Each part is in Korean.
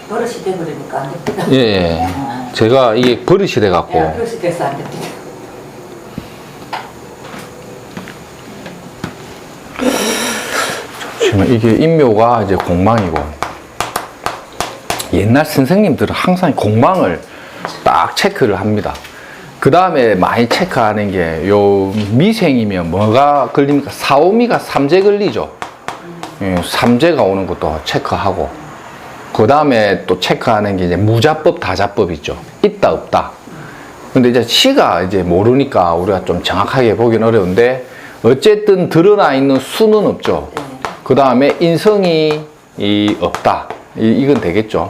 버릇이 돼버리니까 안 됩니다. 예. 제가 이게 버릇이 돼갖고. 예, 버릇이 돼서 안 됩니다. 잠시만, 이게 인묘가 이제 공망이고. 옛날 선생님들은 항상 공망을 딱 체크를 합니다. 그 다음에 많이 체크하는 게 요 미생이면 뭐가 걸립니까? 사오미가 삼재 걸리죠. 예, 삼재가 오는 것도 체크하고. 그 다음에 또 체크하는 게 이제 무자법, 다자법 있죠. 있다, 없다. 근데 이제 시가 이제 모르니까 우리가 좀 정확하게 보긴 어려운데, 어쨌든 드러나 있는 수는 없죠. 그 다음에 인성이 없다. 이건 되겠죠.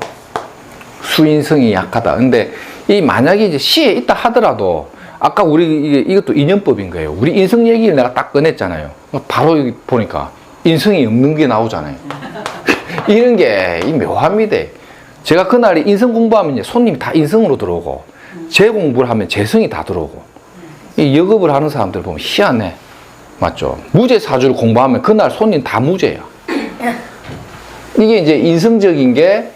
수인성이 약하다. 근데 이 만약에 이제 시에 있다 하더라도, 아까 우리 이것도 인연법인 거예요. 우리 인성 얘기를 내가 딱 꺼냈잖아요. 바로 여기 보니까 인성이 없는 게 나오잖아요. 이런 게 묘합니다. 제가 그날에 인성 공부하면 이제 손님이 다 인성으로 들어오고, 재 공부를 하면 재성이 다 들어오고, 이 역업을 하는 사람들 보면 희한해. 맞죠? 무죄 사주를 공부하면 그날 손님 다 무죄야. 이게 이제 인성적인 게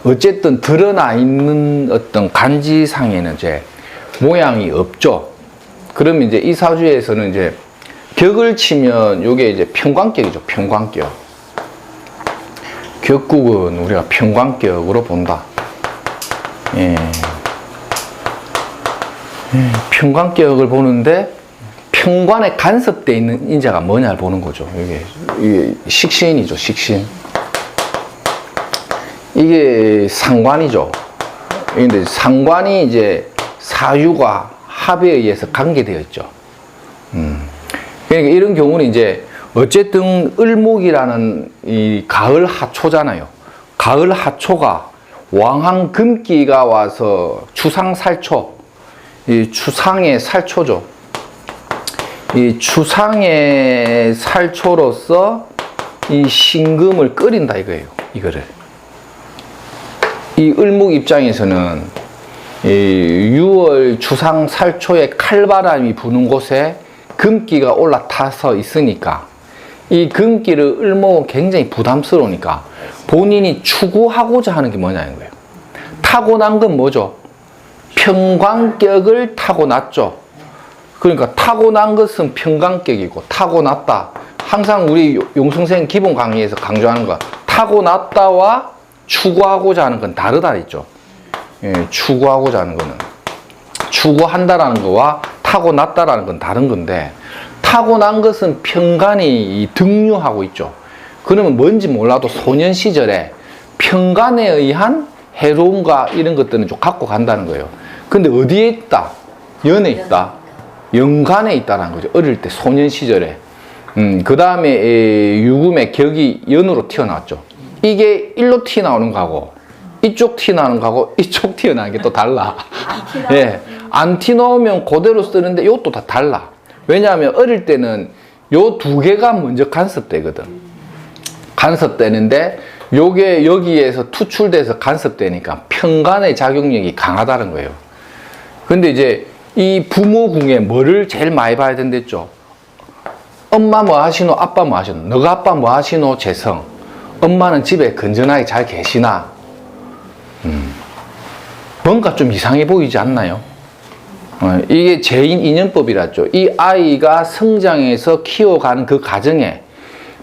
어쨌든 드러나 있는 어떤 간지상에는 이제 모양이 없죠. 그러면 이제 이 사주에서는 이제 격을 치면 요게 이제 평관격이죠. 평관격. 격국은 우리가 평관격으로 본다. 예. 평관격을 보는데 평관에 간섭되어 있는 인자가 뭐냐를 보는 거죠. 이게 식신이죠. 식신. 이게 상관이죠. 근데 상관이 이제 사유가 합에 의해서 관계되어 있죠. 그러니까 이런 경우는 이제 어쨌든 을목이라는 이 가을 하초잖아요. 가을 하초가 왕한 금기가 와서 추상살초, 이 추상의 살초죠. 이 추상의 살초로서 이 신금을 끓인다 이거예요. 이거를. 이 을목 입장에서는 이 6월 추상 살초에 칼바람이 부는 곳에 금기가 올라타서 있으니까 이 금기를 을목은 굉장히 부담스러우니까 본인이 추구하고자 하는 게 뭐냐는 거예요. 타고난 건 뭐죠? 평관격을 타고났죠. 그러니까 타고난 것은 평관격이고 타고났다. 항상 우리 용성생 기본 강의에서 강조하는 거 타고났다와 추구하고자 하는 건 다르다 했죠. 예, 추구하고자 하는 거는 추구한다라는 거와 타고났다라는 건 다른 건데 타고난 것은 평관이 등류하고 있죠. 그러면 뭔지 몰라도 소년 시절에 평관에 의한 해로움과 이런 것들은 좀 갖고 간다는 거예요. 근데 어디에 있다? 연에 있다. 연간에 있다는 거죠. 어릴 때 소년 시절에. 그 다음에 유금의 격이 연으로 튀어나왔죠. 이게 일로 튀어나오는 거하고 이쪽 튀어나오는 거하고 이쪽 튀어나오는 게 또 달라. 예, 안 튀어나오면 그대로 쓰는데 이것도 다 달라. 왜냐하면 어릴 때는 요 두 개가 먼저 간섭되거든. 간섭되는데 요게 여기에서 투출돼서 간섭되니까 평간의 작용력이 강하다는 거예요. 근데 이제 이 부모궁에 뭐를 제일 많이 봐야 된댔죠? 엄마 뭐 하시노? 아빠 뭐 하시노? 너가 아빠 뭐 하시노? 재성. 엄마는 집에 건전하게 잘 계시나? 뭔가 좀 이상해 보이지 않나요? 이게 재인 인연법이라죠. 이 아이가 성장해서 키워가는 그 과정에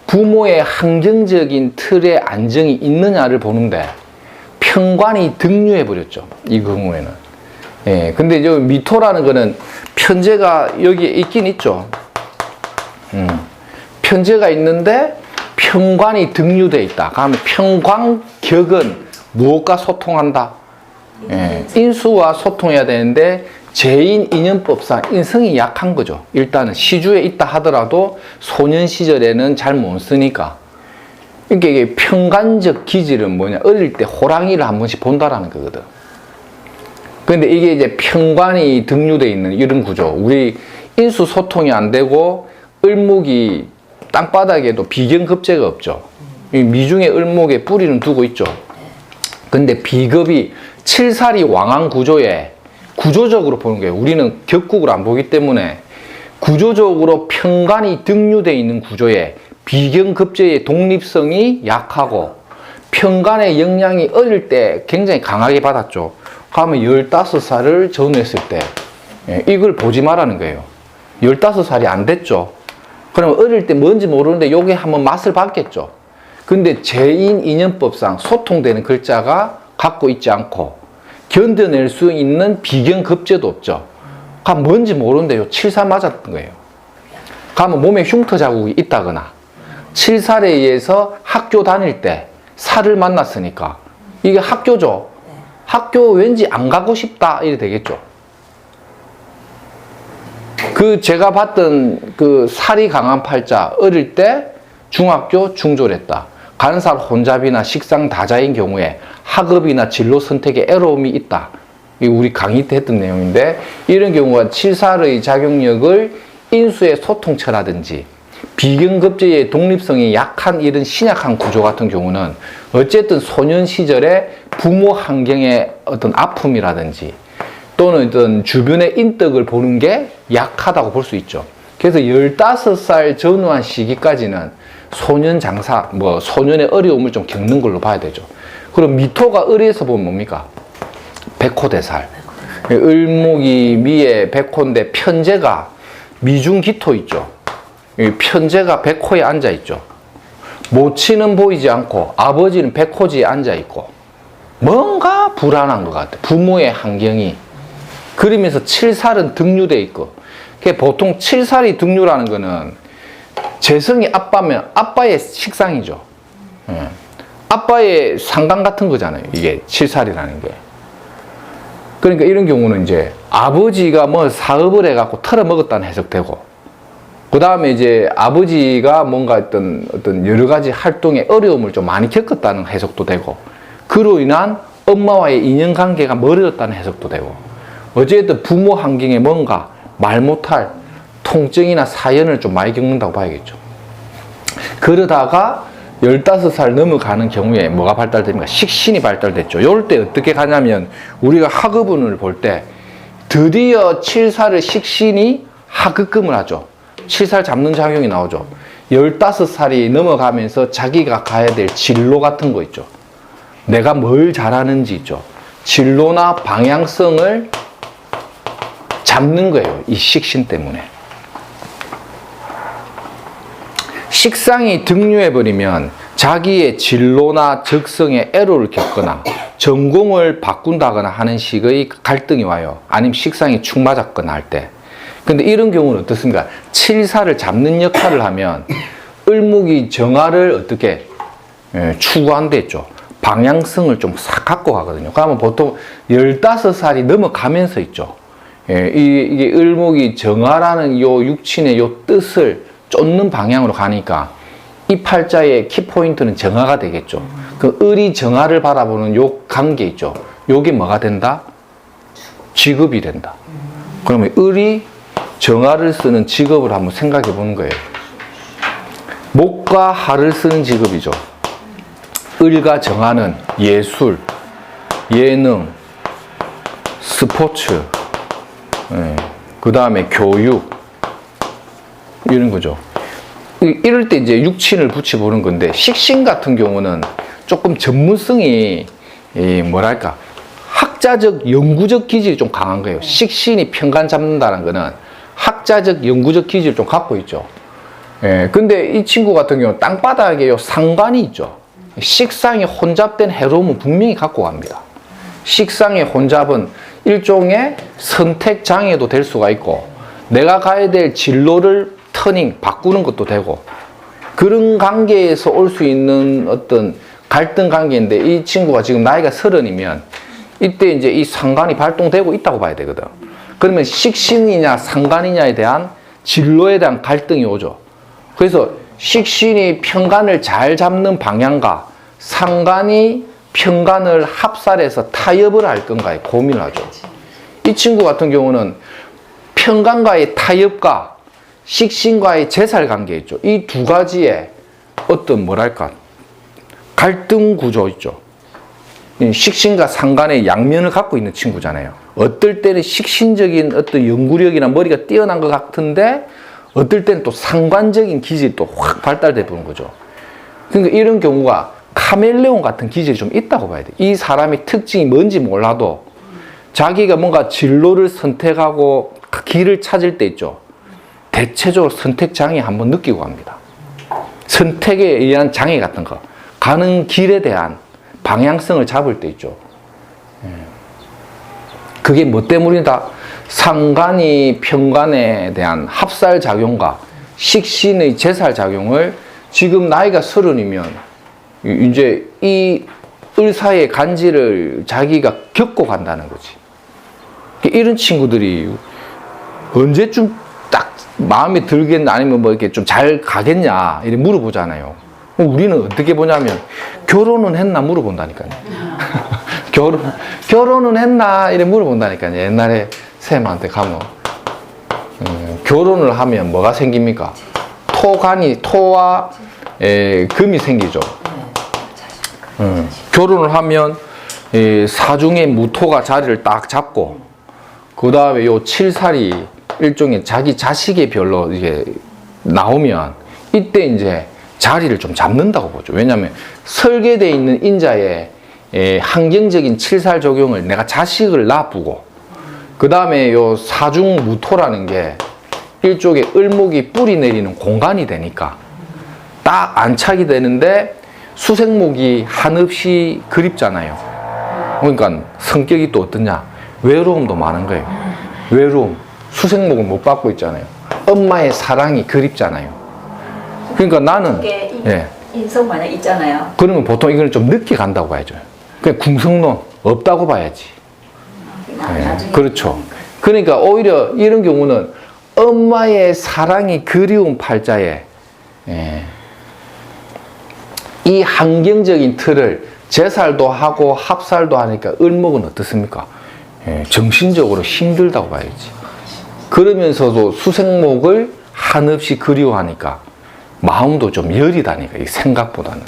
부모의 환경적인 틀의 안정이 있느냐를 보는데 평관이 등류해버렸죠. 이 경우에는. 예, 근데 저 미토라는 거는 편제가 여기에 있긴 있죠. 편제가 있는데 평관이 등류되어 있다. 그러면 평관격은 무엇과 소통한다? 예, 인수와 소통해야 되는데 재인 인연법상 인성이 약한 거죠. 일단은 시주에 있다 하더라도 소년 시절에는 잘 못 쓰니까. 그러니까 이게 평관적 기질은 뭐냐? 어릴 때 호랑이를 한 번씩 본다라는 거거든. 근데 이게 이제 평관이 등류되어 있는 이런 구조. 우리 인수 소통이 안 되고 을목이 땅바닥에도 비견급제가 없죠. 미중의 을목에 뿌리는 두고 있죠. 근데 비급이 칠살이 왕한 구조에 구조적으로 보는 거예요. 우리는 격국을 안 보기 때문에 구조적으로 평관이 등류되어 있는 구조에 비경급제의 독립성이 약하고 편간의 영향이 어릴 때 굉장히 강하게 받았죠. 그러면 15살을 전후했을 때 이걸 보지 말라는 거예요. 15살이 안 됐죠. 그러면 어릴 때 뭔지 모르는데 요게 한번 맛을 봤겠죠. 근데 제인인연법상 소통되는 글자가 갖고 있지 않고 견뎌낼 수 있는 비경급제도 없죠. 그럼 뭔지 모르는데 요 7살 맞았던 거예요. 그러면 몸에 흉터 자국이 있다거나 7살에 의해서 학교 다닐 때 살을 만났으니까 이게 학교죠. 학교 왠지 안 가고 싶다 이래 되겠죠. 그 제가 봤던 그 살이 강한 팔자 어릴 때 중학교 중졸했다. 간살 혼잡이나 식상 다자인 경우에 학업이나 진로 선택에 애로움이 있다. 이 우리 강의 때 했던 내용인데 이런 경우가 7살의 자격력을 인수의 소통처라든지 비경급제의 독립성이 약한 이런 신약한 구조 같은 경우는 어쨌든 소년 시절에 부모 환경의 어떤 아픔이라든지 또는 어떤 주변의 인덕을 보는 게 약하다고 볼 수 있죠. 그래서 15살 전후한 시기까지는 소년 장사, 소년의 어려움을 좀 겪는 걸로 봐야 되죠. 그럼 미토가 을에서 보면 뭡니까? 백호대살. 을목이 미에 백호인데 편제가 미중기토 있죠. 편제가 백호에 앉아 있죠. 모친은 보이지 않고 아버지는 백호지에 앉아 있고 뭔가 불안한 것 같아. 부모의 환경이. 그러면서 7살은 등류돼 있고. 보통 7살이 등류라는 거는 재성이 아빠면 아빠의 식상이죠. 아빠의 상관 같은 거잖아요. 이게 7살이라는 게. 그러니까 이런 경우는 이제 아버지가 뭐 사업을 해갖고 털어먹었다는 해석되고, 그 다음에 이제 아버지가 뭔가 어떤 여러 가지 활동에 어려움을 좀 많이 겪었다는 해석도 되고, 그로 인한 엄마와의 인연관계가 멀어졌다는 해석도 되고, 어쨌든 부모 환경에 뭔가 말 못할 통증이나 사연을 좀 많이 겪는다고 봐야겠죠. 그러다가 15살 넘어가는 경우에 뭐가 발달됩니까? 식신이 발달됐죠. 이럴 때 어떻게 가냐면 우리가 하급운을 볼 때 드디어 7살의 식신이 하급금을 하죠. 7살 잡는 작용이 나오죠. 15살이 넘어가면서 자기가 가야 될 진로 같은 거 있죠. 내가 뭘 잘하는지 있죠. 진로나 방향성을 잡는 거예요. 이 식신 때문에. 식상이 등류해버리면 자기의 진로나 적성에 애로를 겪거나 전공을 바꾼다거나 하는 식의 갈등이 와요. 아니면 식상이 축 맞았거나 할 때. 근데 이런 경우는 어떻습니까? 7살을 잡는 역할을 하면 을목이 정화를 어떻게 추구한댔죠. 방향성을 좀 싹 갖고 가거든요. 그러면 보통 15살이 넘어가면서 있죠. 이게 을목이 정화라는 요 육친의 요 뜻을 쫓는 방향으로 가니까 이 팔자의 키포인트는 정화가 되겠죠. 그 을이 정화를 바라보는 요 관계 있죠. 요게 뭐가 된다? 직업이 된다. 그러면 을이 정화를 쓰는 직업을 한번 생각해 보는 거예요. 목과 하를 쓰는 직업이죠. 을과 정화는 예술, 예능, 스포츠, 그 다음에 교육, 이런 거죠. 이럴 때 이제 육친을 붙여보는 건데, 식신 같은 경우는 조금 전문성이, 뭐랄까, 학자적, 연구적 기질이 좀 강한 거예요. 식신이 편간 잡는다는 거는 학자적, 연구적 기질을 좀 갖고 있죠. 근데 이 친구 같은 경우는 땅바닥에 요 상관이 있죠. 식상이 혼잡된 해로움은 분명히 갖고 갑니다. 식상의 혼잡은 일종의 선택 장애도 될 수가 있고, 내가 가야 될 진로를 터닝, 바꾸는 것도 되고, 그런 관계에서 올 수 있는 어떤 갈등 관계인데, 이 친구가 지금 나이가 30이면 이때 이제 이 상관이 발동되고 있다고 봐야 되거든. 그러면 식신이냐 상관이냐에 대한 진로에 대한 갈등이 오죠. 그래서 식신이 편간을 잘 잡는 방향과 상관이 편간을 합살해서 타협을 할 건가에 고민을 하죠. 이 친구 같은 경우는 편간과의 타협과 식신과의 제살 관계 있죠. 이 두 가지의 어떤 뭐랄까 갈등 구조 있죠. 식신과 상관의 양면을 갖고 있는 친구잖아요. 어떨 때는 식신적인 어떤 연구력이나 머리가 뛰어난 것 같은데 어떨 때는 또 상관적인 기질이 또 확 발달돼 보는 거죠. 그러니까 이런 경우가 카멜레온 같은 기질이 좀 있다고 봐야 돼. 이 사람의 특징이 뭔지 몰라도 자기가 뭔가 진로를 선택하고 길을 찾을 때 있죠. 대체적으로 선택 장애 한번 느끼고 갑니다. 선택에 의한 장애 같은 거. 가는 길에 대한 방향성을 잡을 때 있죠. 그게 뭐 때문이다? 상관이 편관에 대한 합살작용과 식신의 제살작용을 지금 나이가 30이면 이제 이 의사의 간지를 자기가 겪고 간다는 거지. 이런 친구들이 언제쯤 딱 마음에 들겠나 아니면 뭐 이렇게 좀 잘 가겠냐 이렇게 물어보잖아요. 우리는 어떻게 보냐면 결혼은 했나 물어본다니까요. 결혼은 했나 이렇게 물어본다니까요. 옛날에 쌤한테 가면 결혼을 하면 뭐가 생깁니까? 토와 금이 생기죠. 결혼을 하면 사중의 무토가 자리를 딱 잡고 그 다음에 요 칠살이 일종의 자기 자식의 별로 이게 나오면 이때 이제 자리를 좀 잡는다고 보죠. 왜냐하면 설계되어 있는 인자의 환경적인 칠살 적용을 내가 자식을 놔두고 그 다음에 요 사중 무토라는 게 일종의 을목이 뿌리 내리는 공간이 되니까 딱 안착이 되는데 수생목이 한없이 그립잖아요. 그러니까 성격이 또 어떠냐? 외로움도 많은 거예요. 외로움. 수생목을 못 받고 있잖아요. 엄마의 사랑이 그립잖아요. 그러니까 나는 인성 만약 있잖아요. 그러면 보통 이걸 좀 늦게 간다고 봐야죠. 그냥 궁성론 없다고 봐야지. 그렇죠. 그러니까 오히려 이런 경우는 엄마의 사랑이 그리운 팔자에 이 환경적인 틀을 제살도 하고 합살도 하니까 을목은 어떻습니까? 정신적으로 힘들다고 봐야지. 그러면서도 수생목을 한없이 그리워하니까 마음도 좀 여리다니까, 이 생각보다는.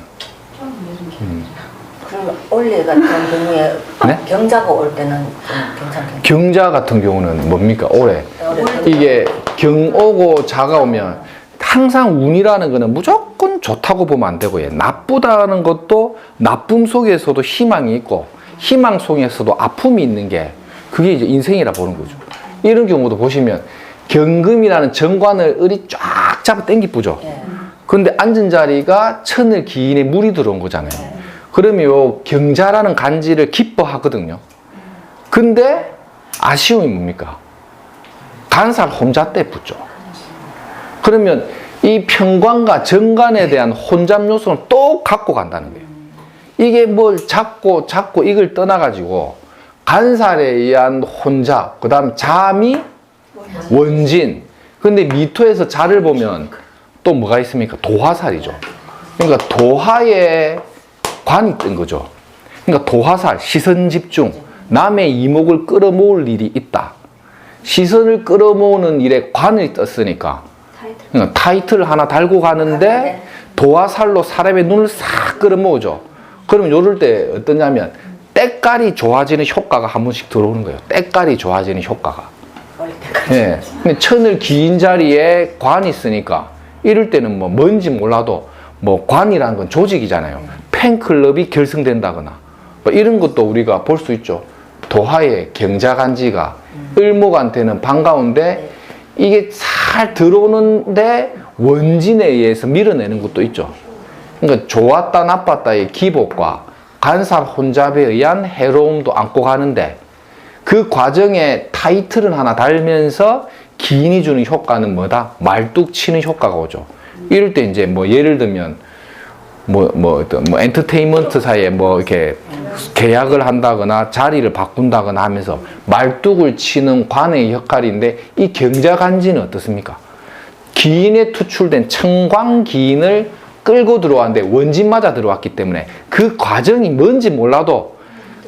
그럼 올해 같은 경우에 네? 경자가 올 때는 좀 괜찮겠네요. 경자 같은 경우는 뭡니까? 올해. 이게 경오고 자가 오면 항상 운이라는 거는 무조건 좋다고 보면 안 되고, 나쁘다는 것도 나쁨 속에서도 희망이 있고, 희망 속에서도 아픔이 있는 게 그게 이제 인생이라 보는 거죠. 이런 경우도 보시면 경금이라는 정관을 을이 쫙 잡아 당기 뿌죠. 근데 앉은 자리가 천을 기인에 물이 들어온 거잖아요. 그러면 요 경자라는 간지를 기뻐하거든요. 근데 아쉬움이 뭡니까? 간살 혼자 때 붙죠. 그러면 이 편관과 정관에 대한 혼잡 요소는 또 갖고 간다는 거예요. 이게 뭘 잡고 이걸 떠나가지고 간살에 의한 혼잡, 그 다음 잠이 원진. 근데 미토에서 자를 보면 또 뭐가 있습니까? 도화살이죠. 그러니까 도화에 관이 뜬 거죠. 그러니까 도화살, 시선 집중, 남의 이목을 끌어모을 일이 있다. 시선을 끌어모으는 일에 관을 떴으니까 그러니까 타이틀을 하나 달고 가는데 도화살로 사람의 눈을 싹 끌어모으죠. 그러면 요럴 때 어떠냐면 때깔이 좋아지는 효과가 한 번씩 들어오는 거예요. 때깔이 좋아지는 효과가. 예. 근데 천을 기인 자리에 관이 있으니까 이럴 때는 뭐 뭔지 몰라도 뭐 관이라는 건 조직이잖아요. 팬클럽이 결성된다거나 뭐 이런 것도 우리가 볼 수 있죠. 도화의 경자간지가 을목한테는 반가운데 이게 잘 들어오는데 원진에 의해서 밀어내는 것도 있죠. 그러니까 좋았다 나빴다의 기복과 간살 혼잡에 의한 해로움도 안고 가는데 그 과정에 타이틀을 하나 달면서 기인이 주는 효과는 뭐다? 말뚝 치는 효과가 오죠. 이럴 때 이제 뭐 예를 들면 뭐 엔터테인먼트 사이에 뭐 이렇게 계약을 한다거나 자리를 바꾼다거나 하면서 말뚝을 치는 관의 역할인데 이 경자간지는 어떻습니까? 기인에 투출된 청광기인을 끌고 들어왔는데 원진 맞아 들어왔기 때문에 그 과정이 뭔지 몰라도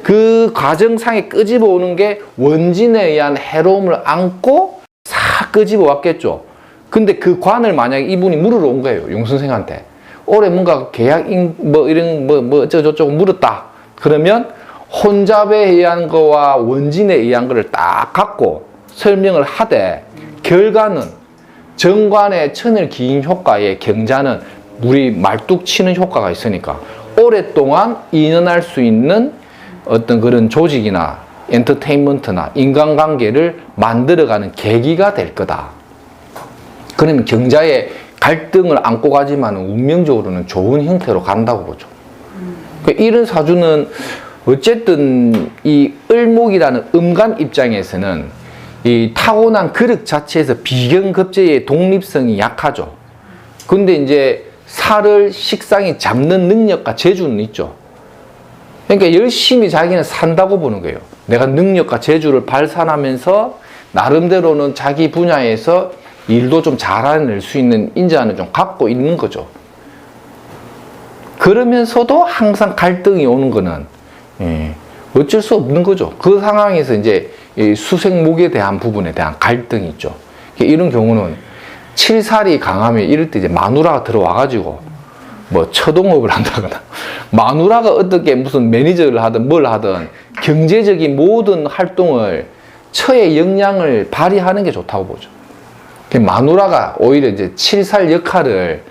그 과정상에 끄집어 오는 게 원진에 의한 해로움을 안고 싹 끄집어 왔겠죠. 근데 그 관을 만약에 이분이 물으러 온 거예요. 용선생한테. 올해 뭔가 계약, 뭐 이런, 뭐 어쩌고저쩌고 물었다. 그러면 혼잡에 의한 거와 원진에 의한 거를 딱 갖고 설명을 하되 결과는 정관의 천을 기인 효과의 경자는 우리 말뚝 치는 효과가 있으니까 오랫동안 인연할 수 있는 어떤 그런 조직이나 엔터테인먼트나 인간관계를 만들어가는 계기가 될 거다. 그러면 경자의 갈등을 안고 가지만 운명적으로는 좋은 형태로 간다고 보죠. 이런 사주는 어쨌든 이 을목이라는 음간 입장에서는 이 타고난 그릇 자체에서 비견급제의 독립성이 약하죠. 근데 이제 살을 식상이 잡는 능력과 재주는 있죠. 그러니까 열심히 자기는 산다고 보는 거예요. 내가 능력과 재주를 발산하면서 나름대로는 자기 분야에서 일도 좀 잘해낼 수 있는 인자는 좀 갖고 있는 거죠. 그러면서도 항상 갈등이 오는 거는 어쩔 수 없는 거죠. 그 상황에서 이제 수생목에 대한 부분에 대한 갈등이 있죠. 이런 경우는 칠살이 강하면 이럴 때 이제 마누라가 들어와가지고 뭐 처동업을 한다거나 마누라가 어떻게 무슨 매니저를 하든 뭘 하든 경제적인 모든 활동을 처의 역량을 발휘하는 게 좋다고 보죠. 마누라가 오히려 이제 칠살 역할을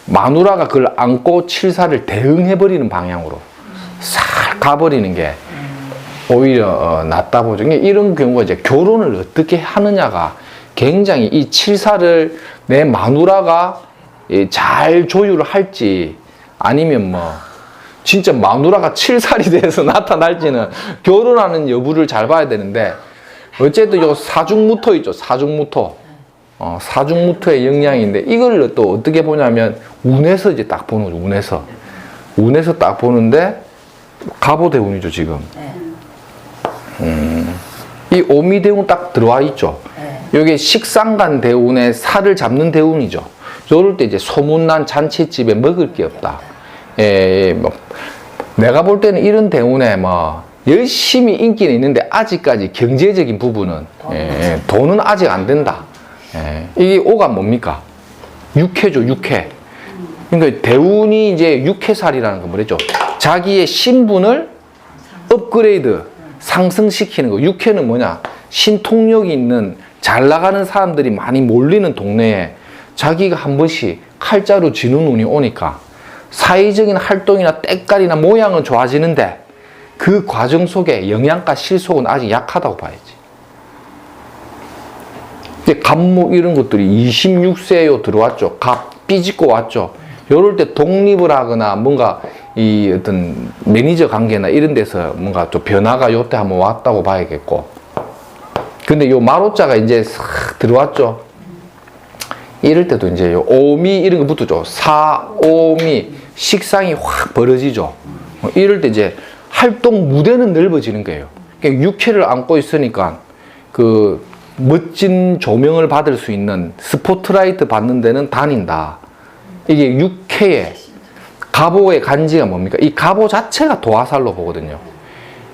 마누라가 그걸 안고 칠살을 대응해버리는 방향으로 싹 가버리는 게 오히려 낫다 보죠. 이런 경우가 이제 결혼을 어떻게 하느냐가 굉장히 이 칠살을 내 마누라가 잘 조율을 할지 아니면 뭐 진짜 마누라가 칠살이 돼서 나타날지는 결혼하는 여부를 잘 봐야 되는데 어쨌든 요 사중무토 있죠. 사중무토. 사중무토의 영향인데 이걸 또 어떻게 보냐면 운에서 이제 딱 보는 거죠. 운에서 딱 보는데 갑오대운이죠 지금. 이 오미대운 딱 들어와 있죠. 이게 식상간 대운에 살을 잡는 대운이죠. 이럴 때 이제 소문난 잔치집에 먹을 게 없다. 뭐 내가 볼 때는 이런 대운에 뭐 열심히 인기는 있는데 아직까지 경제적인 부분은 돈은 아직 안 된다. 이게 오가 뭡니까? 육회죠, 육회. 그러니까 대운이 이제 육회살이라는 거 뭐랬죠? 자기의 신분을 업그레이드, 상승시키는 거. 육회는 뭐냐? 신통력이 있는 잘 나가는 사람들이 많이 몰리는 동네에 자기가 한 번씩 칼자루 지는 운이 오니까 사회적인 활동이나 때깔이나 모양은 좋아지는데 그 과정 속에 영양가 실속은 아직 약하다고 봐야지. 이제 갑목 이런 것들이 26세요 들어왔죠. 갑 삐짓고 왔죠. 요럴 때 독립을 하거나 뭔가 이 어떤 매니저 관계나 이런 데서 뭔가 좀 변화가 요때 한번 왔다고 봐야겠고. 근데 요 마로자가 이제 싹 들어왔죠. 이럴 때도 이제 요 오미 이런 거 붙었죠. 사오미 식상이 확 벌어지죠. 이럴 때 이제 활동 무대는 넓어지는 거예요. 그러니까 육회를 안고 있으니까 그 멋진 조명을 받을 수 있는 스포트라이트 받는 데는 다닌다. 이게 육회의 갑오의 간지가 뭡니까? 이 갑오 자체가 도화살로 보거든요.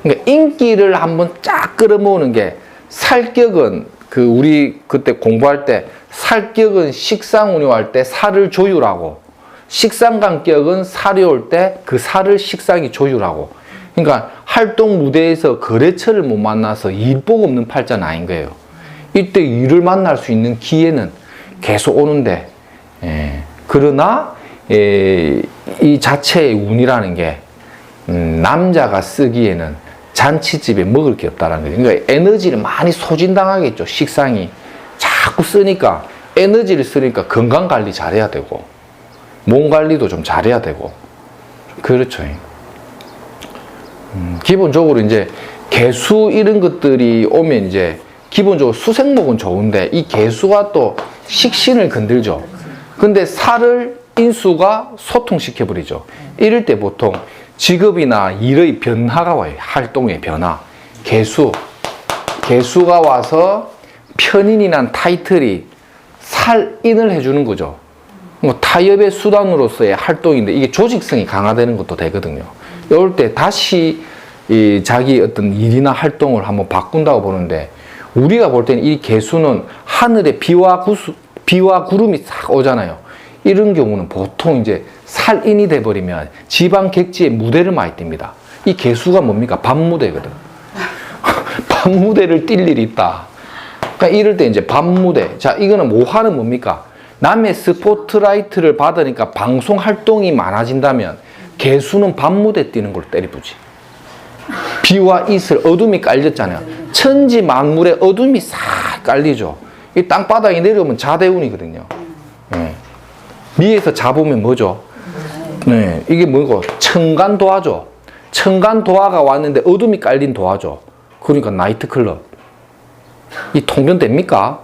그러니까 인기를 한번 쫙 끌어모으는 게 살격은 그 우리 그때 공부할 때 살격은 식상운용할 때 살을 조율하고 식상간격은 살이 올 때 그 살을 식상이 조율하고 그러니까 활동 무대에서 거래처를 못 만나서 일복 없는 팔자는 아닌 거예요. 이때 일을 만날 수 있는 기회는 계속 오는데 그러나 이 자체의 운이라는 게 남자가 쓰기에는 잔치집에 먹을 게 없다는 거죠. 그러니까 에너지를 많이 소진당하겠죠. 식상이 자꾸 쓰니까 에너지를 쓰니까 건강 관리 잘해야 되고 몸 관리도 좀 잘해야 되고 그렇죠. 기본적으로 이제 개수 이런 것들이 오면 이제 기본적으로 수생목은 좋은데 이 개수가 또 식신을 건들죠. 근데 살을 인수가 소통시켜버리죠. 이럴 때 보통 직업이나 일의 변화가 와요. 활동의 변화. 개수가 와서 편인이란 타이틀이 살인을 해주는 거죠. 뭐 타협의 수단으로서의 활동인데 이게 조직성이 강화되는 것도 되거든요. 이럴 때 다시 이 자기 어떤 일이나 활동을 한번 바꾼다고 보는데 우리가 볼 때는 이 개수는 하늘에 비와 구름이 싹 오잖아요. 이런 경우는 보통 이제 살인이 돼버리면 지방 객지에 무대를 많이 띱니다. 이 개수가 뭡니까? 밤무대거든. 밤무대를 뛸 일이 있다. 그러니까 이럴 때 이제 밤무대. 자, 이거는 모화는 뭡니까? 남의 스포트라이트를 받으니까 방송 활동이 많아진다면 개수는 밤무대 뛰는 걸로 때리부지. 비와 이슬, 어둠이 깔렸잖아요. 천지 만물에 어둠이 싹 깔리죠. 이 땅바닥에 내려오면 자대운이거든요. 네. 미에서 자보면 뭐죠? 네, 이게 뭐고? 청간도화죠. 청간도화가 왔는데 어둠이 깔린 도화죠. 그러니까 나이트클럽. 이 통변됩니까?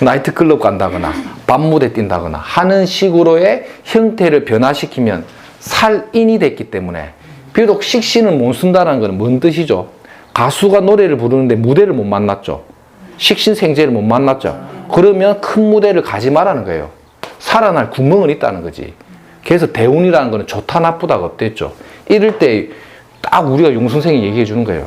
나이트클럽 간다거나 밤무대 뛴다거나 하는 식으로의 형태를 변화시키면 살인이 됐기 때문에, 비록 식신을 못 쓴다는 것은 뭔 뜻이죠? 가수가 노래를 부르는데 무대를 못 만났죠. 식신생재를 못 만났죠. 그러면 큰 무대를 가지 말라는 거예요. 살아날 구멍은 있다는 거지. 그래서 대운이라는 거는 좋다 나쁘다가 없댔죠. 이럴 때 딱 우리가 용선생이 얘기해 주는 거예요.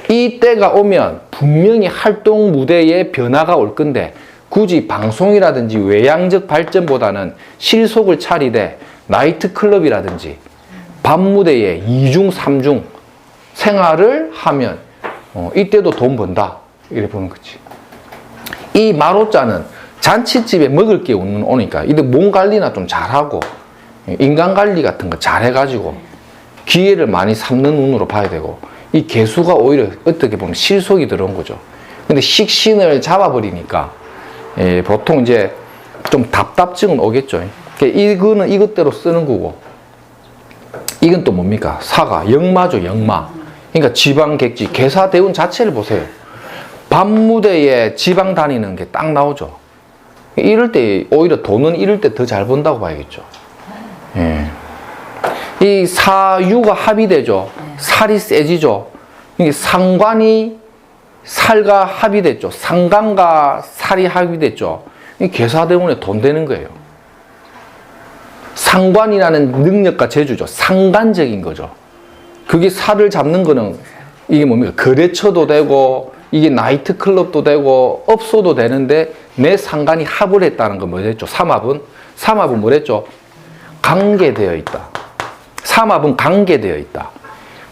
이 때가 오면 분명히 활동 무대에 변화가 올 건데, 굳이 방송이라든지 외향적 발전보다는 실속을 차리되 나이트클럽이라든지 밤무대에 2중, 3중 생활을 하면 이때도 돈 번다. 이래 보는 거지. 이 마로자는 잔치집에 먹을 게 오니까 이때 몸 관리나 좀 잘하고 인간 관리 같은 거 잘해가지고 기회를 많이 삼는 운으로 봐야 되고, 이 개수가 오히려 어떻게 보면 실속이 들어온 거죠. 근데 식신을 잡아버리니까 보통 이제 좀 답답증은 오겠죠. 이거는 이것대로 쓰는 거고, 이건 또 뭡니까? 사가, 역마죠, 역마. 그러니까 지방객지, 개사대운 자체를 보세요. 밤무대에 지방 다니는 게 딱 나오죠. 이럴 때, 오히려 돈은 이럴 때 더 잘 번다고 봐야겠죠. 예. 이 사유가 합의되죠. 살이 세지죠. 이게 상관이 살과 합의됐죠. 상관과 살이 합의됐죠. 이 개사대운에 돈 되는 거예요. 상관이라는 능력과 재주죠. 상관적인 거죠. 그게 살을 잡는 거는 이게 뭡니까? 거래처도 되고, 이게 나이트클럽도 되고, 업소도 되는데, 내 상관이 합을 했다는 건 뭐랬죠? 삼합은 뭐랬죠? 관계되어 있다. 삼합은 관계되어 있다.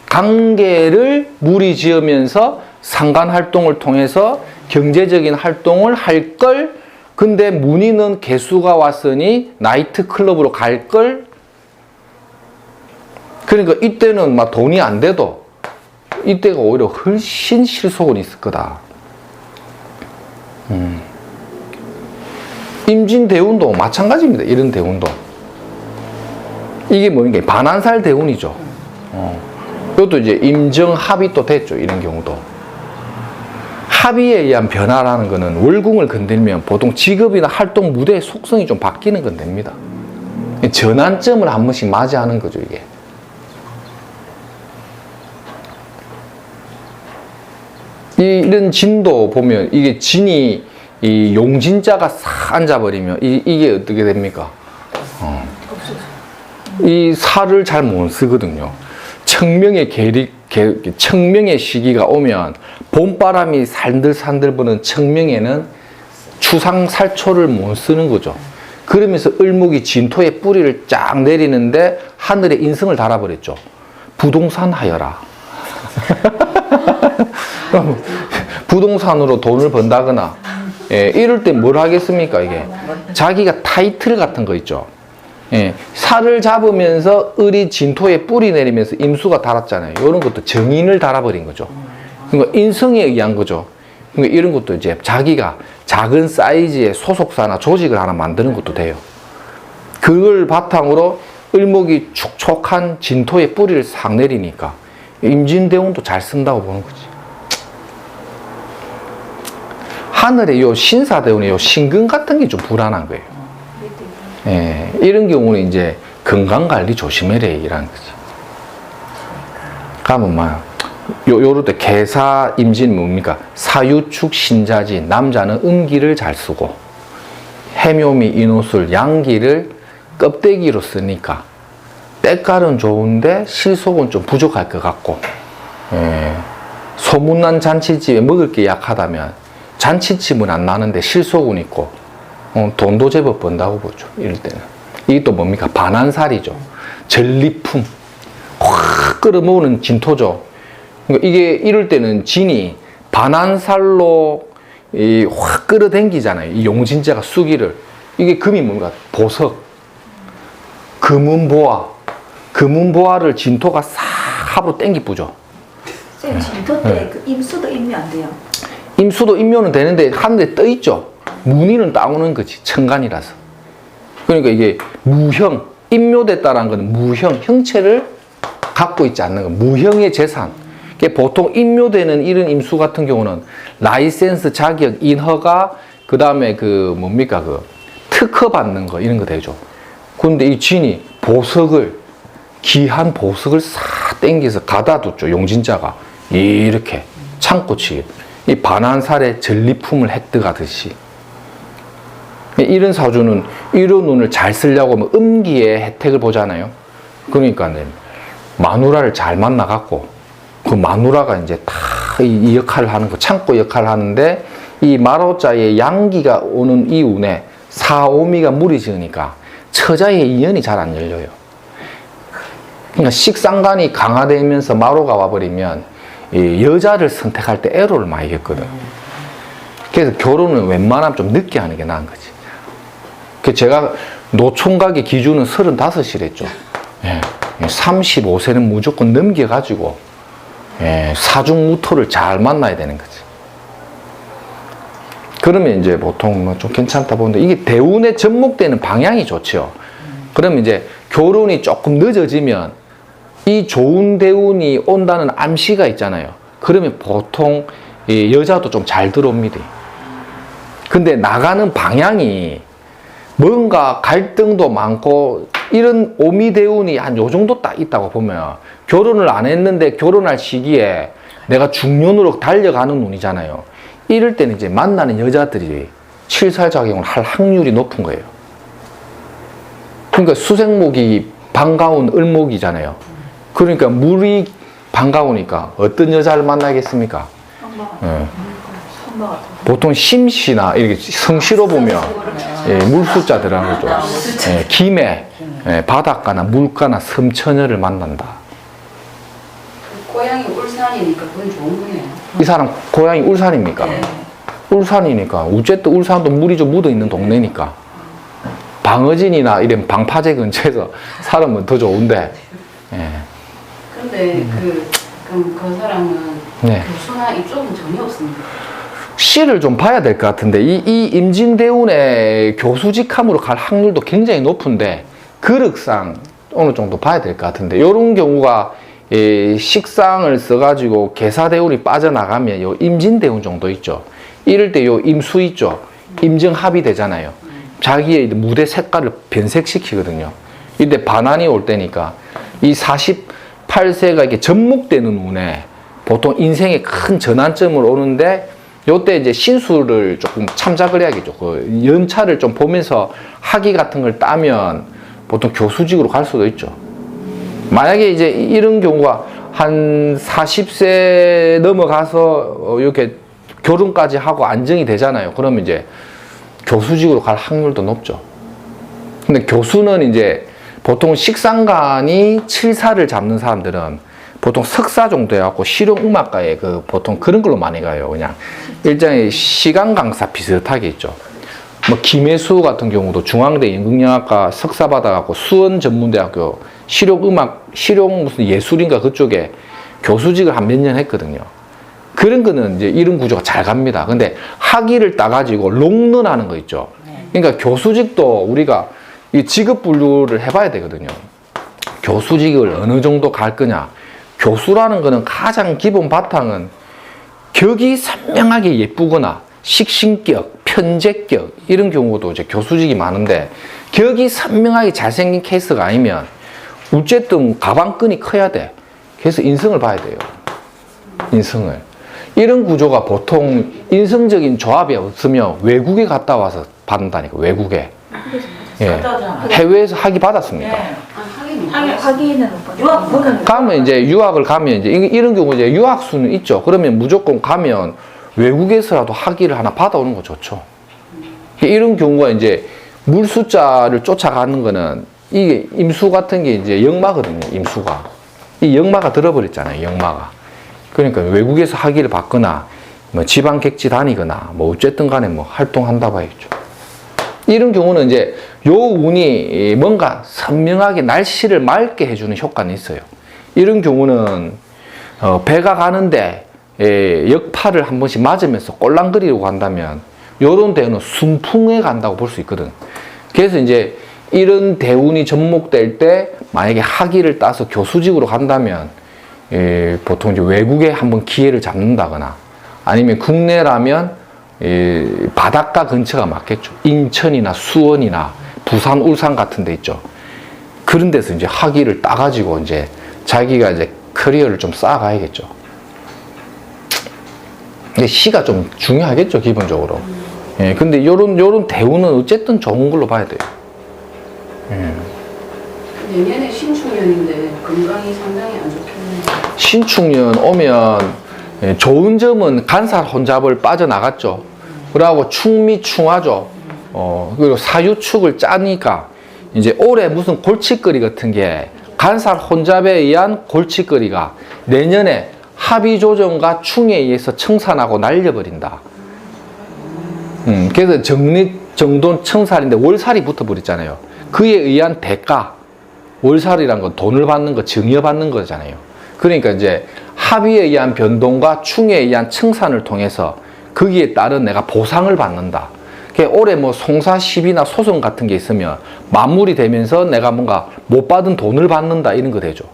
관계를 무리지으면서 상관 활동을 통해서 경제적인 활동을 할 걸, 근데 문의는 개수가 왔으니 나이트클럽으로 갈 걸. 그러니까 이때는 막 돈이 안 돼도 이때가 오히려 훨씬 실속은 있을 거다. 임진대운도 마찬가지입니다. 이런 대운도. 이게 뭐냐, 반한살 대운이죠. 이것도 이제 임정합이 또 됐죠. 이런 경우도. 합의에 의한 변화라는 거는 월궁을 건들면 보통 직업이나 활동 무대의 속성이 좀 바뀌는 건 됩니다. 전환점을 한 번씩 맞이하는 거죠, 이게. 이런 진도 보면 이게 진이 이 용진자가 싹 앉아버리면 이게 어떻게 됩니까? 이 살을 잘 못 쓰거든요. 청명의 청명의 시기가 오면 봄바람이 산들산들 부는 청명에는 추상살초를 못 쓰는 거죠. 그러면서 을목이 진토에 뿌리를 쫙 내리는데 하늘에 인성을 달아버렸죠. 부동산 하여라. 부동산으로 돈을 번다거나, 이럴 때 뭘 하겠습니까, 이게? 자기가 타이틀 같은 거 있죠. 살을 잡으면서 을이 진토에 뿌리 내리면서 임수가 달았잖아요. 이런 것도 정인을 달아버린 거죠. 그러니까 인성에 의한 거죠. 그러니까 이런 것도 이제 자기가 작은 사이즈의 소속사나 조직을 하나 만드는 것도 돼요. 그걸 바탕으로 을목이 촉촉한 진토에 뿌리를 싹 내리니까 임진대운도 잘 쓴다고 보는 거지. 하늘에 요 신사대운에 요 신금 같은 게 좀 불안한 거예요. 이런 경우는 이제 건강관리 조심해라 이라는 거지. 가면 막 요럴 때 개사 임진 뭡니까? 사유축 신자지. 남자는 음기를 잘 쓰고 해묘미 인호술 양기를 껍데기로 쓰니까 때깔은 좋은데 실속은 좀 부족할 것 같고, 소문난 잔치집에 먹을 게 약하다면 잔치집은 안 나는데 실속은 있고 돈도 제법 번다고 보죠. 이럴 때는. 이게 또 뭡니까? 반한살이죠. 전리품 확 끌어모으는 진토죠. 그러니까 이게 이럴 때는 진이 반환살로 확 끌어당기잖아요. 이 용진자가 수기를. 이게 금이 뭔가 보석, 금은보화를 진토가 싹 합으로 당기 뿌죠. 쌤, 진토 때 그 임수도 임묘 안 돼요? 임수도 임묘는 되는데 하늘에 떠 있죠. 무늬는 따오는 거지. 천간이라서. 그러니까 이게 무형, 임묘됐다라는 건 무형, 형체를 갖고 있지 않는 거. 무형의 재산. 보통 임묘되는 이런 임수 같은 경우는 라이센스, 자격, 인허가, 그 다음에 그 뭡니까 그 특허 받는 거 이런 거 되죠. 근데 이 진이 보석을, 귀한 보석을 싹 땡겨서 가다 뒀죠. 용진자가 이렇게 창고치 이 반환살의 전리품을 획득하듯이. 이런 사주는 이런 운을 잘 쓰려고 하면 음기의 혜택을 보잖아요. 그러니까 마누라를 잘 만나갖고 그 마누라가 이제 다 이 역할을 하는 거, 창고 역할을 하는데 이 마로자의 양기가 오는 이 운에 사오미가 물이 지으니까 처자의 인연이 잘 안 열려요. 그러니까 식상관이 강화되면서 마로가 와버리면 이 여자를 선택할 때 애로를 많이 겪거든. 그래서 결혼은 웬만하면 좀 늦게 하는 게 나은 거지. 그래서 제가 노총각의 기준은 35이랬죠. 예. 35세는 무조건 넘겨가지고 사중무토를 잘 만나야 되는 거지. 그러면 이제 보통 뭐 좀 괜찮다 보는데 이게 대운에 접목되는 방향이 좋죠. 그러면 이제 결혼이 조금 늦어지면 이 좋은 대운이 온다는 암시가 있잖아요. 그러면 보통 이 여자도 좀 잘 들어옵니다. 근데 나가는 방향이 뭔가 갈등도 많고 이런 오미대운이 한 요 정도 딱 있다고 보면 결혼을 안 했는데 결혼할 시기에 내가 중년으로 달려가는 운이잖아요. 이럴 때는 이제 만나는 여자들이 칠살작용을 할 확률이 높은 거예요. 그러니까 수생목이 반가운 을목이잖아요. 그러니까 물이 반가우니까 어떤 여자를 만나겠습니까? 보통 심씨나 이렇게 성씨로 보면 물숫자 들어가는 거죠. 김해, 바닷가나 물가나 섬처녀를 만난다. 고향이 울산이니까 그건 좋은 거네요. 이 사람 고향이 울산입니까? 네. 울산이니까 어쨌든 울산도 물이 좀 묻어 있는 동네니까 방어진이나 이런 방파제 근처에서 살면 더 좋은데. 근데 그럼 그 사람은 네. 교수나 이쪽은 전혀 없습니다. 시를 좀 봐야 될 것 같은데 이 임진대운의 교수직함으로 갈 확률도 굉장히 높은데 그릇상 어느 정도 봐야 될 것 같은데 이런 경우가 식상을 써가지고 계사대운이 빠져나가면 요 임진대운 정도 있죠. 이럴 때 요 임수 있죠. 임정합이 되잖아요. 자기의 무대 색깔을 변색시키거든요. 이때 반환이 올 때니까 이 48세가 이렇게 접목되는 운에 보통 인생의 큰 전환점을 오는데 요때 이제 신수를 조금 참작을 해야겠죠. 그 연차를 좀 보면서 학위 같은 걸 따면 보통 교수직으로 갈 수도 있죠. 만약에 이제 이런 경우가 한 40세 넘어가서 이렇게 결혼까지 하고 안정이 되잖아요. 그러면 이제 교수직으로 갈 확률도 높죠. 근데 교수는 이제 보통 식상관이 칠사를 잡는 사람들은 보통 석사 정도 해갖고 실용음악과에 보통 그런 걸로 많이 가요. 그냥 일장의 시간 강사 비슷하게 있죠. 뭐 김혜수 같은 경우도 중앙대 연극영화과 석사 받아갖고 수원전문대학교 실용 무슨 예술인가 그쪽에 교수직을 한 몇 년 했거든요. 그런 거는 이제 이런 구조가 잘 갑니다. 근데 학위를 따가지고 롱런하는 거 있죠. 그러니까 교수직도 우리가 이 직업 분류를 해봐야 되거든요. 교수직을 어느 정도 갈 거냐. 교수라는 거는 가장 기본 바탕은 격이 선명하게 예쁘거나 식신격, 편제격 이런 경우도 이제 교수직이 많은데 격이 선명하게 잘생긴 케이스가 아니면 어쨌든 가방끈이 커야 돼. 그래서 인성을 봐야 돼요. 인성을. 이런 구조가 보통 인성적인 조합이 없으면 외국에 갔다 와서 받는다니까. 외국에. 예. 해외에서 학위 받았습니까? 하기는 유학 가면 이제 유학을 가면 이제 이런 경우 이제 유학수는 있죠. 그러면 무조건 가면 외국에서라도 학위를 하나 받아오는 거 좋죠. 이런 경우가 이제 물숫자를 쫓아가는 거는 이게 임수 같은 게 이제 역마거든요. 임수가 이 역마가 들어버렸잖아요. 역마가. 그러니까 외국에서 학위를 받거나 뭐 지방객지 다니거나 뭐 어쨌든 간에 뭐 활동한다 봐야겠죠. 이런 경우는 이제 요 운이 뭔가 선명하게 날씨를 맑게 해주는 효과는 있어요. 이런 경우는 배가 가는데 역파를 한 번씩 맞으면서 꼴랑거리려고 한다면 요런 대우는 순풍에 간다고 볼 수 있거든. 그래서 이제 이런 대운이 접목될 때 만약에 학위를 따서 교수직으로 간다면 보통 이제 외국에 한번 기회를 잡는다거나 아니면 국내라면 바닷가 근처가 맞겠죠. 인천이나 수원이나 부산, 울산 같은 데 있죠. 그런 데서 이제 학위를 따가지고 이제 자기가 이제 커리어를 좀 쌓아가야겠죠. 근데 시가 좀 중요하겠죠, 기본적으로. 근데 요런 대우는 어쨌든 좋은 걸로 봐야 돼요. 내년에 신축년인데 건강이 상당히 안 좋겠네요. 신축년 오면 좋은 점은 간살 혼잡을 빠져나갔죠. 그러고 충미충하죠. 그리고 사유축을 짜니까 이제 올해 무슨 골칫거리 같은 게 간살 혼잡에 의한 골칫거리가 내년에 합의조정과 충에 의해서 청산하고 날려버린다. 그래서 정돈 청살인데 월살이 붙어버렸잖아요. 그에 의한 대가, 월살이란 건 돈을 받는 거, 증여받는 거잖아요. 그러니까 이제 합의에 의한 변동과 충에 의한 청산을 통해서 거기에 따른 내가 보상을 받는다. 올해 뭐 송사 시비나 소송 같은 게 있으면 마무리 되면서 내가 뭔가 못 받은 돈을 받는다 이런 거 되죠.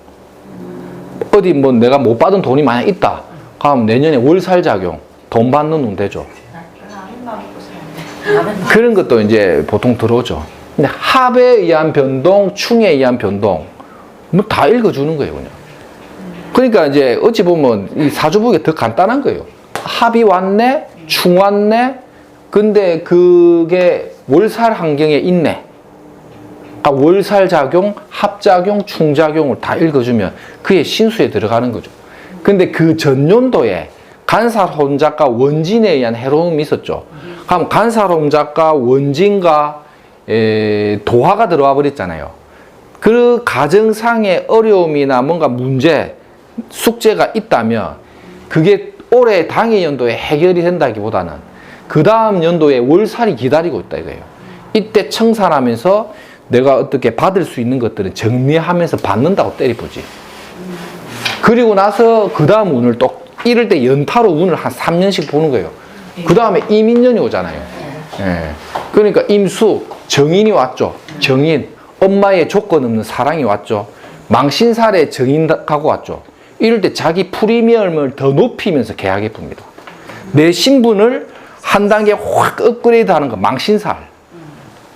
어디 뭐 내가 못 받은 돈이 만약 있다. 그럼 내년에 월살 작용, 돈 받는 운 되죠. 그런 것도 이제 보통 들어오죠. 근데 합에 의한 변동, 충에 의한 변동, 뭐 다 읽어주는 거예요, 그냥. 그러니까 이제 어찌 보면 이 사주보기가 더 간단한 거예요. 합이 왔네, 충 왔네, 근데 그게 월살 환경에 있네. 그러니까 월살 작용, 합작용, 충작용을 다 읽어주면 그의 신수에 들어가는 거죠. 근데 그 전년도에 간살 혼작과 원진에 의한 해로움이 있었죠. 그럼 간살 혼작과 원진과 도화가 들어와 버렸잖아요. 그 가정상의 어려움이나 뭔가 문제, 숙제가 있다면 그게 올해 당해 연도에 해결이 된다기보다는 그 다음 연도에 월살이 기다리고 있다 이거예요. 이때 청산하면서 내가 어떻게 받을 수 있는 것들은 정리하면서 받는다고 때려보지. 그리고 나서 그 다음 운을 또 이럴 때 연타로 운을 한 3년씩 보는 거예요. 그 다음에 임인년이 오잖아요. 그러니까 임수, 정인이 왔죠. 정인, 엄마의 조건 없는 사랑이 왔죠. 망신살에 정인하고 왔죠. 이럴 때 자기 프리미엄을 더 높이면서 계약해 봅니다. 내 신분을 한 단계 확 업그레이드 하는 거, 망신살.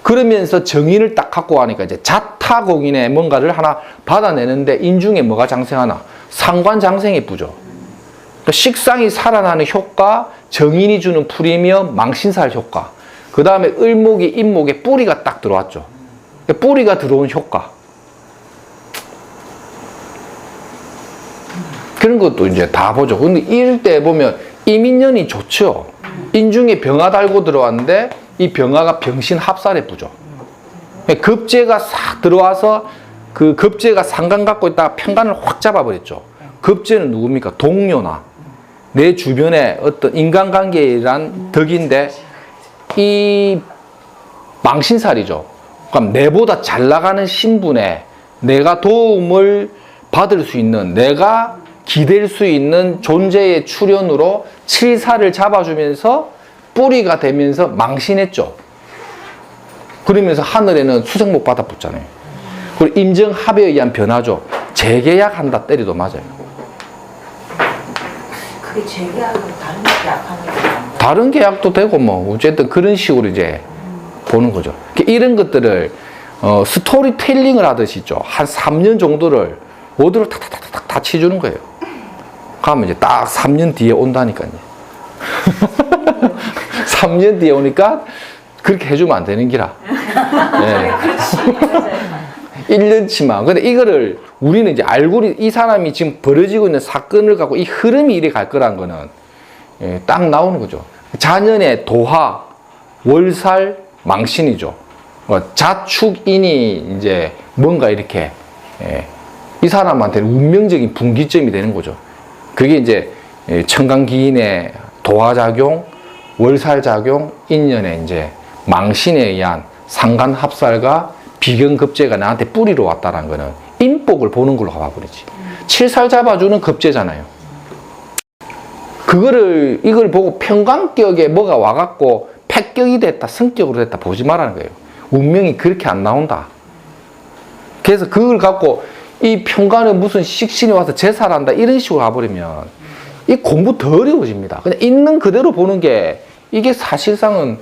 그러면서 정인을 딱 갖고 가니까 이제 자타공인의 뭔가를 하나 받아내는데 인중에 뭐가 장생하나? 상관장생이 부죠. 그러니까 식상이 살아나는 효과, 정인이 주는 프리미엄, 망신살 효과. 그 다음에 을목이 임목에 뿌리가 딱 들어왔죠. 뿌리가 들어온 효과. 그런 것도 이제 다 보죠. 근데 이럴 때 보면 임인년이 좋죠. 인중에 병화 달고 들어왔는데 이 병화가 병신 합살에 부죠. 급제가 싹 들어와서 그 급제가 상관 갖고 있다가 편관을 확 잡아버렸죠. 급제는 누굽니까? 동료나 내 주변에 어떤 인간관계란 덕인데 이 망신살이죠. 그럼 내보다 잘 나가는 신분에 내가 도움을 받을 수 있는, 내가 기댈 수 있는 존재의 출현으로 칠사를 잡아주면서 뿌리가 되면서 망신했죠. 그러면서 하늘에는 수정목 받아 붙잖아요. 그리고 임정합에 의한 변화죠. 재계약한다 때리도 맞아요. 그게 재계약으로 다른 계약하는 거예요? 다른 계약도 되고 뭐 어쨌든 그런 식으로 이제 보는 거죠. 이런 것들을 스토리텔링을 하듯이 있죠. 한 3년 정도를 모두를 탁탁탁탁 다 치주는 거예요. 그러면 이제 딱 3년 뒤에 온다니까요. 3년 뒤에 오니까 그렇게 해주면 안 되는 기라. 네. 1년치만. 근데 이거를 우리는 이제 알고 이 사람이 지금 벌어지고 있는 사건을 갖고 이 흐름이 이래 갈 거란 거는 딱 나오는 거죠. 자년의 도화, 월살, 망신이죠. 자축인이 이제 뭔가 이렇게 이 사람한테는 운명적인 분기점이 되는 거죠. 그게 이제 청강기인의 도화작용, 월살작용, 인연의 이제 망신에 의한 상간합살과 비견급제가 나한테 뿌리로 왔다는 거는 인복을 보는 걸로 가봐버리지. 칠살 잡아주는 급제잖아요. 이걸 보고 평강격에 뭐가 와갖고 패격이 됐다, 성격으로 됐다 보지 말라는 거예요. 운명이 그렇게 안 나온다. 그래서 그걸 갖고 이 평간은 무슨 식신이 와서 제사를 한다 이런 식으로 가버리면 이 공부 더 어려워집니다. 그냥 있는 그대로 보는 게 이게 사실상은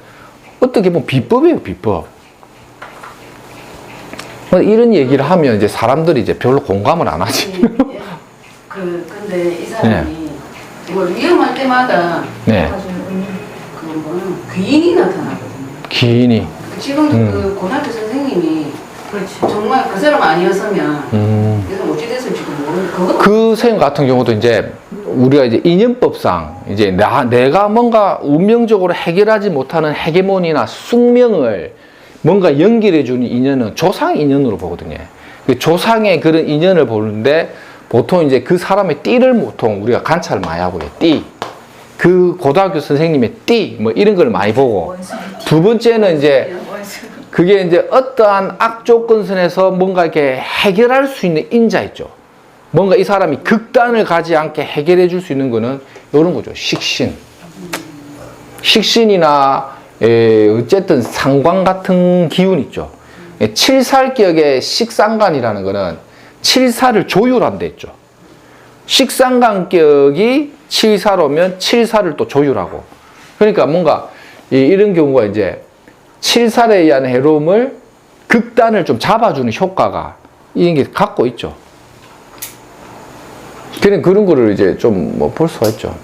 어떻게 보면 비법이에요, 비법. 이런 얘기를 하면 이제 사람들이 이제 별로 공감을 안 하지. 근데 이 사람이 뭐 위험할 때마다 네. 그 뭐는 귀인이 나타나거든요. 기인이. 지금도 그 고등학교 선생님이 정말 그 사람 아니었으면 그래서 어찌 됐을지도 모르는데 그 선생님 같은 경우도 이제 우리가 이제 인연법상 이제 내가 뭔가 운명적으로 해결하지 못하는 해계몬이나 숙명을 뭔가 연결해주는 인연은 조상 인연으로 보거든요. 그 조상의 그런 인연을 보는데 보통 이제 그 사람의 띠를 보통 우리가 관찰을 많이 하고요. 띠. 그 고등학교 선생님의 띠, 뭐 이런 걸 많이 보고. 두 번째는 이제 그게 이제 어떠한 악조건선에서 뭔가 이렇게 해결할 수 있는 인자 있죠. 뭔가 이 사람이 극단을 가지 않게 해결해 줄 수 있는 거는 이런 거죠. 식신. 식신이나 어쨌든 상관 같은 기운 있죠. 칠살격의 식상관이라는 거는 칠사를 조율한다 했죠. 식상관격이 칠사로면 칠사를 또 조율하고. 그러니까 뭔가 이런 경우가 이제 칠살에 의한 해로움을 극단을 좀 잡아주는 효과가 이런 게 갖고 있죠. 그런 거를 이제 좀 뭐 볼 수가 있죠.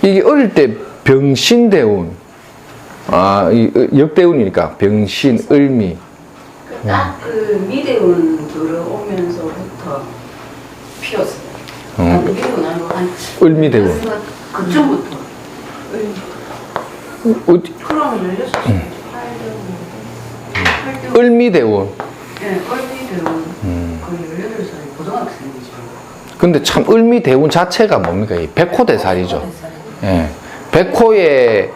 이게 어릴 때 병신대운, 역대운이니까 병신, 을미. 딱 그 미대운 들어오면서부터 피었어요. 미대운 아니고 한 을미대운. 그쯤부터. 그럼 16살. 을미대운. 네, 을미대운. 거의 18살 고등학생이죠. 근데 참 을미대운 자체가 뭡니까? 이 백호대살이죠. 예. 백호에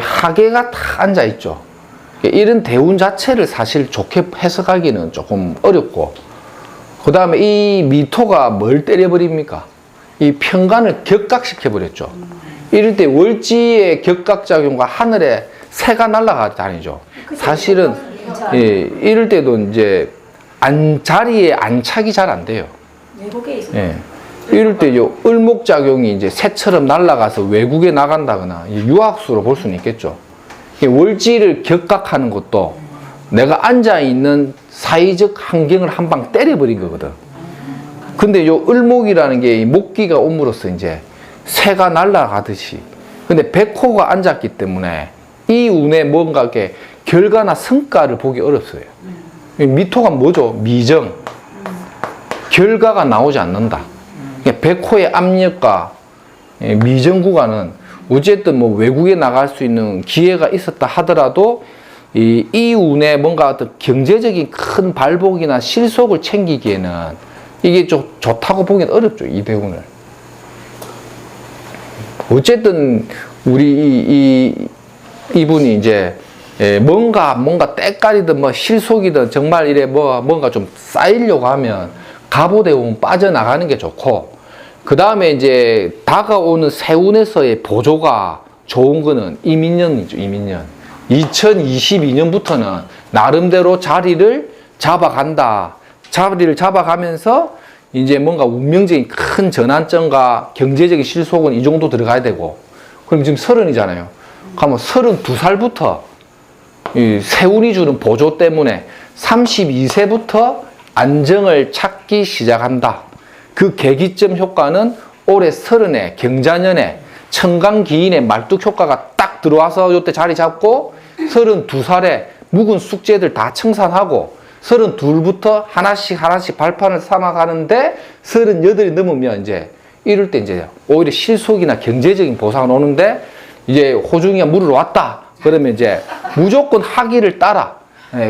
하계가 다 앉아있죠. 이런 대운 자체를 사실 좋게 해석하기는 조금 어렵고, 그 다음에 이 미토가 뭘 때려버립니까? 이 평간을 격각시켜버렸죠. 이럴 때 월지의 격각작용과 하늘에 새가 날아다니죠. 사실은, 이럴 때도 이제 자리에 안착이 잘 안 돼요. 외국에 있어요. 예. 이럴 때 을목작용이 이제 새처럼 날아가서 외국에 나간다거나 유학수로 볼 수는 있겠죠. 월지를 격각하는 것도 내가 앉아있는 사회적 환경을 한 방 때려버린 거거든. 근데 요 을목이라는 게 목기가 옴으로써 이제 새가 날아가듯이. 근데 백호가 앉았기 때문에 이 운에 뭔가 이렇게 결과나 성과를 보기 어렵어요. 미토가 뭐죠? 미정. 결과가 나오지 않는다. 백호의 압력과 미정 구간은 어쨌든 뭐 외국에 나갈 수 있는 기회가 있었다 하더라도 이 운에 뭔가 어떤 경제적인 큰 발복이나 실속을 챙기기에는 이게 좀 좋다고 보기는 어렵죠. 이 대운을. 어쨌든 우리 이분이 이제 뭔가 때깔이든 뭐 실속이든 정말 이래 뭔가 좀 쌓이려고 하면 갑오대운 빠져나가는 게 좋고, 그 다음에 이제 다가오는 세운에서의 보조가 좋은 거는 이민년이죠. 이민년. 2022년부터는 나름대로 자리를 잡아간다. 자리를 잡아가면서 이제 뭔가 운명적인 큰 전환점과 경제적인 실속은 이 정도 들어가야 되고, 그럼 지금 30이잖아요. 그러면 32살부터 이 세운이 주는 보조 때문에 32세부터 안정을 찾기 시작한다. 그 계기점 효과는 올해 30에 경자년에 천간기인의 말뚝 효과가 딱 들어와서 이때 자리 잡고 32살에 묵은 숙제들 다 청산하고 32부터 하나씩 발판을 삼아가는데 38이 넘으면 이제 이럴 때 이제 오히려 실속이나 경제적인 보상은 오는데 이제 호중이가 물으러 왔다. 그러면 이제 무조건 학위를 따라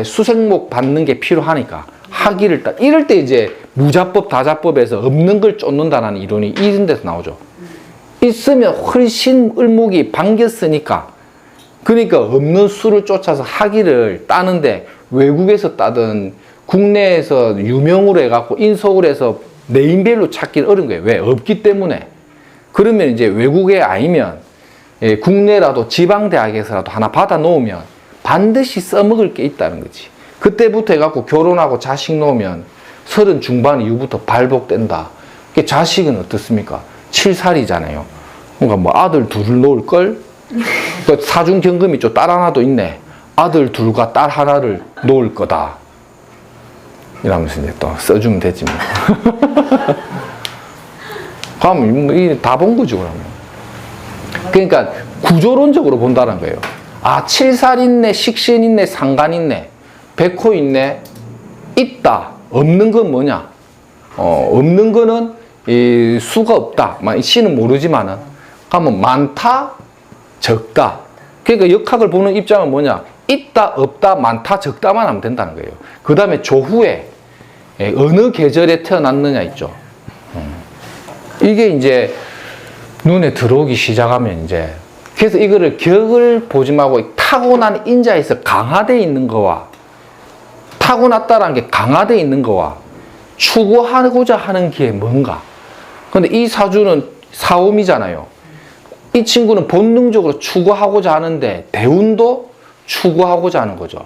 수생목 받는 게 필요하니까 학위를 따라. 이럴 때 이제 무자법, 다자법에서 없는 걸 쫓는다는 이론이 이런 데서 나오죠. 있으면 훨씬 을목이 반겼으니까. 그러니까 없는 수를 쫓아서 학위를 따는데 외국에서 따든 국내에서 유명으로 해갖고 인석을 해서 네임밸류 찾기 어려운 거예요. 왜? 없기 때문에. 그러면 이제 외국에 아니면 국내라도 지방대학에서라도 하나 받아 놓으면 반드시 써먹을 게 있다는 거지. 그때부터 해갖고 결혼하고 자식 놓으면 30 중반 이후부터 발복된다. 자식은 어떻습니까? 7살이잖아요. 그러니까 뭐 아들 둘을 놓을걸? 그 사중 경금이 좀 딸 하나도 있네. 아들 둘과 딸 하나를 놓을 거다. 이러면서 이제 또 써주면 되지 뭐. 그럼 다 본 거죠, 그러면. 그러니까 구조론적으로 본다는 거예요. 아, 7살 있네, 식신 있네, 상간 있네, 백호 있네, 있다. 없는 건 뭐냐? 없는 거는 이 수가 없다. 씨는 모르지만은. 그러면 많다, 적다. 그러니까 역학을 보는 입장은 뭐냐? 있다, 없다, 많다, 적다만 하면 된다는 거예요. 그 다음에 조후에 어느 계절에 태어났느냐 있죠. 이게 이제 눈에 들어오기 시작하면 이제 그래서 이거를 격을 보지 말고 타고난 인자에서 강화되어 있는 거와 타고났다라는 게 강화되어 있는 거와 추구하고자 하는 게 뭔가. 근데 이 사주는 사오미잖아요. 이 친구는 본능적으로 추구하고자 하는데 대운도 추구하고자 하는 거죠.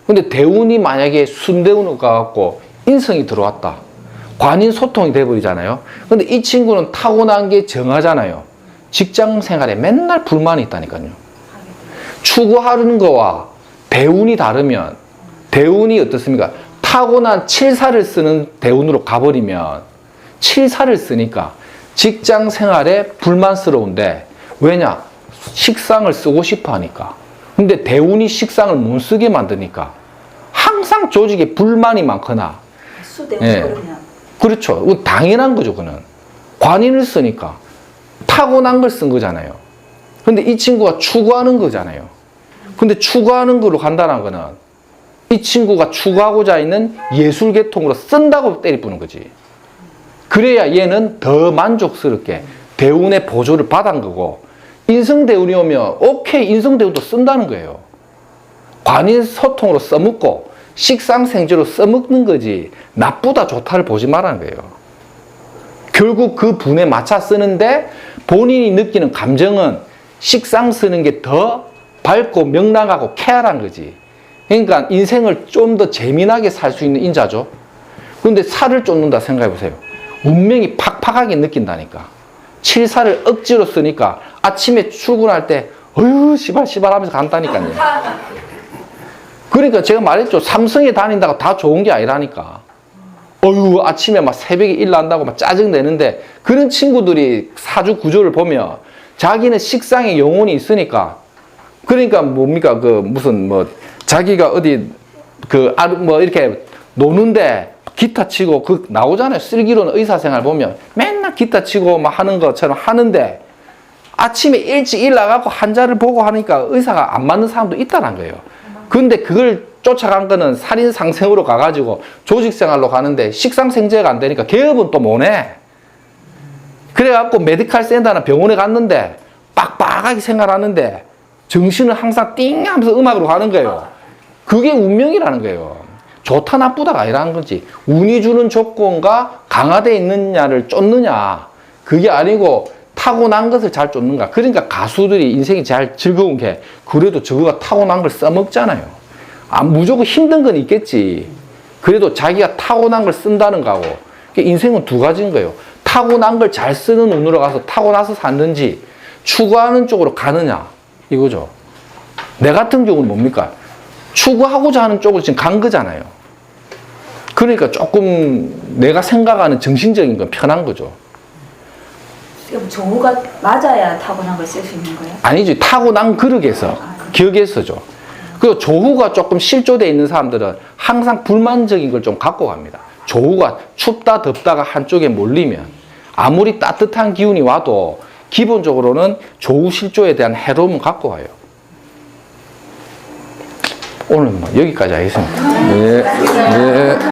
근데 대운이 만약에 순대운으로 가갖고 인성이 들어왔다. 관인 소통이 돼버리잖아요. 근데 이 친구는 타고난 게 정하잖아요. 직장 생활에 맨날 불만이 있다니까요. 추구하는 거와 대운이 다르면 대운이 어떻습니까? 타고난 7사를 쓰는 대운으로 가버리면 7사를 쓰니까 직장 생활에 불만스러운데 왜냐? 식상을 쓰고 싶어 하니까. 근데 대운이 식상을 못 쓰게 만드니까 항상 조직에 불만이 많거나 수대운 예. 그러면 그렇죠. 당연한 거죠, 그는. 관인을 쓰니까. 타고난 걸 쓴 거잖아요. 근데 이 친구가 추구하는 거잖아요. 근데 추구하는 거로 간다는 거는 이 친구가 추구하고자 있는 예술 계통으로 쓴다고 때리뿌는 거지. 그래야 얘는 더 만족스럽게 대운의 보조를 받은 거고, 인성대운이 오면 오케이, 인성대운도 쓴다는 거예요. 관인 소통으로 써먹고 식상생제로 써먹는 거지 나쁘다 좋다를 보지 말라는 거예요. 결국 그 분에 맞춰 쓰는데 본인이 느끼는 감정은 식상 쓰는 게 더 밝고 명랑하고 쾌활한 거지. 그러니까 인생을 좀 더 재미나게 살 수 있는 인자죠. 그런데 살을 쫓는다 생각해 보세요. 운명이 팍팍하게 느낀다니까. 7살을 억지로 쓰니까 아침에 출근할 때 어휴 시발 하면서 간다니까요. 그러니까 제가 말했죠. 삼성에 다닌다고 다 좋은 게 아니라니까. 어휴 아침에 막 새벽에 일 난다고 막 짜증내는데 그런 친구들이 사주 구조를 보면 자기는 식상에 영혼이 있으니까 그러니까 뭡니까 그 무슨 뭐 자기가 어디 그 뭐 이렇게 노는데 기타 치고 그 나오잖아요. 슬기로운 의사생활 보면 맨날 기타 치고 막 하는 것처럼 하는데 아침에 일찍 일 나가고 환자를 보고 하니까 의사가 안 맞는 사람도 있다는 거예요. 근데 그걸 쫓아간 거는 살인상생으로 가가지고 조직생활로 가는데 식상생제가 안 되니까 개업은 또 못해. 그래갖고 메디칼 센터나 병원에 갔는데 빡빡하게 생활하는데 정신을 항상 띵 하면서 음악으로 가는 거예요. 그게 운명이라는 거예요. 좋다 나쁘다가 아니라는 거지. 운이 주는 조건과 강화되어 있느냐를 쫓느냐. 그게 아니고 타고난 것을 잘 쫓는가. 그러니까 가수들이 인생이 잘 즐거운 게 그래도 저거가 타고난 걸 써먹잖아요. 무조건 힘든 건 있겠지. 그래도 자기가 타고난 걸 쓴다는 거고. 인생은 두 가지인 거예요. 타고난 걸 잘 쓰는 운으로 가서 타고나서 샀는지 추구하는 쪽으로 가느냐 이거죠. 내 같은 경우는 뭡니까? 추구하고자 하는 쪽으로 지금 간 거잖아요. 그러니까 조금 내가 생각하는 정신적인 건 편한 거죠. 그럼 조우가 맞아야 타고난 걸 쓸 수 있는 거예요? 아니지. 타고난 그릇에서 기억에서죠. 그리고 조후가 조금 실조되어 있는 사람들은 항상 불만적인 걸 좀 갖고 갑니다. 조후가 춥다 덥다가 한쪽에 몰리면 아무리 따뜻한 기운이 와도 기본적으로는 조후 실조에 대한 해로움을 갖고 와요. 오늘 뭐 여기까지 하겠습니다. 네. 네.